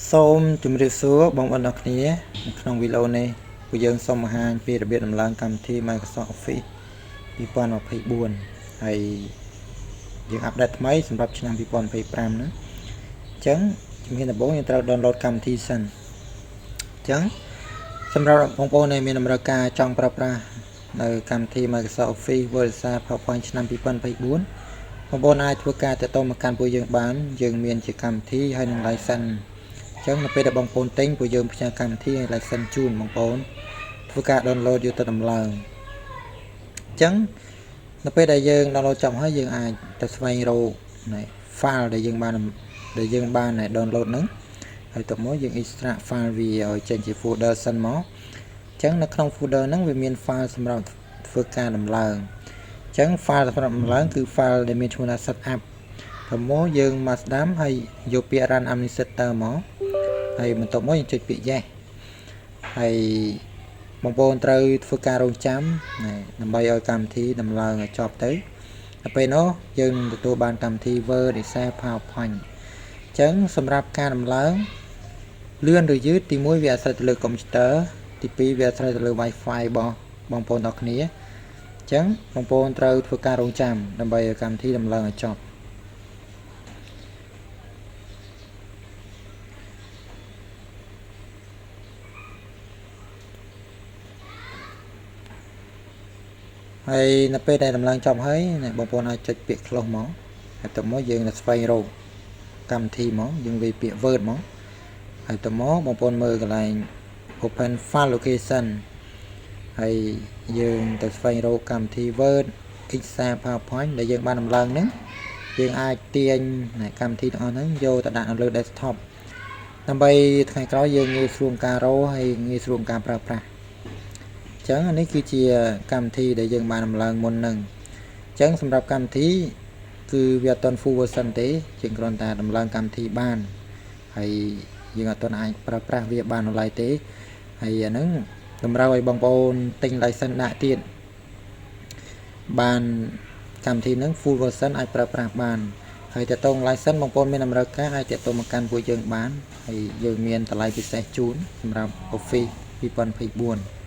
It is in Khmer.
សូមជម្រាបសួរបងប្អូនទាំងគ្នាក្នុងវីដេអូនេះពួកយើងសូមបង្ហាញពីរបៀបដំឡើងកម្មវិធី Microsoft Office 2024 ហើយយើងអាប់ដេតថ្មីសម្រាប់ឆ្នាំ2025ហ្នឹងអញ្ចឹងជំហានដំបូងយើងត្រូវ download កម្មវិធីសិនអញ្ចឹងសម្រាប់បងប្អូនដែលមានតម្រូវការចង់ប្រើប្រាស់នៅកម្មវិធី Microsoft Office Word PowerPoint ឆ្នាំ2024បងប្អូនអាចធ្វើការទាក់ទងមកកាន់ពួកយើងបានយើងមានជាកម្មវិធីហើយនឹង license អញ្ចឹងនៅពេលដែលបងប្អូនទិញពួកយើងផ្ញើកម្មវិធីឲ្យ license ជូនបងប្អូនធ្វើការ download យកទៅដំឡើងអញ្ចឹងនៅពេលដែលយើង download ចប់ហើយយើងអាចទៅស្វែងរក file ដែលយើងបាន download ហ្នឹងហើយទៅមកយើង extract file វាឲ្យចេញជា folder សិនមកអញ្ចឹងនៅក្នុង folder ហ្នឹងវាមាន file សម្រាប់ធ្វើការដំឡើងអញ្ចឹង file សម្រាប់ដំឡើងគឺ file ដែលមានឈ្មោះថា setup ទៅមកយើងមកស្ដាំហើយយកពាក្យ run administrator មកហើយបន្ទាប់មកយើងចុចពាក្យ yes ហើយបងប្អូនត្រូវធ្វើការរងចាំដើម្បីឲ្យកម្មវិធីដំឡើងឲ្យចប់ទៅដល់ពេលនោះយើងនឹងទទួលបានកម្មវិធី Word Excel PowerPoint អញ្ចឹងសម្រាប់ការដំឡើងលឿនឬយឺតទី1វាអាស្រ័យទៅលើកុំព្យូទ័រទី2វាអាស្រ័យទៅលើ Wi-Fi របស់បងប្អូនទាំងគ្នាអញ្ចឹងបងប្អូនត្រូវធ្វើការរងចាំដើម្បីឲ្យកម្មវិធីដំឡើងឲ្យចប់ហើយនៅពេលដែលដំឡើងចប់ហើយបងប្អូនអាចចុចពាក្យ close មកហើយទៅមកយើងនឹងស្វែងរកកម្មវិធីមកយើងវាយពាក្យ Word មកហើយទៅមកបងប្អូនមើលកន្លែង open file location ហើយយើងទៅស្វែងរកកម្មវិធី Word Excel PowerPoint ដែលយើងបានដំឡើងហ្នឹងយើងអាចទាញកម្មវិធីទាំងអស់ហ្នឹងយកទៅដាក់នៅលើ desktop ដើម្បីថ្ងៃក្រោយយើងងាយស្រួលការរកហើយងាយស្រួលការប្រើប្រាស់អញ្ចឹងនេះគឺជាកម្មវិធីដែលយើងបានដំឡើងមុនហ្នឹងអញ្ចឹងសម្រាប់កម្មវិធីគឺវាអត់ទាន់ full version ទេយើងគ្រាន់តែដំឡើងកម្មវិធីបានហើយយើងអត់ទាន់អាចប្រើប្រាស់វាបាននៅឡើយទេហើយអាហ្នឹងតម្រូវឲ្យបងប្អូនទិញ license ដាក់ទៀតបានកម្មវិធីហ្នឹង full version អាចប្រើប្រាស់បានហើយតើតង license បងប្អូនមានតម្រូវការអាចទាក់ទងមកកាន់ពួកយើងបានហើយយើងមានតម្លៃពិសេសជូនសម្រាប់ Office 2024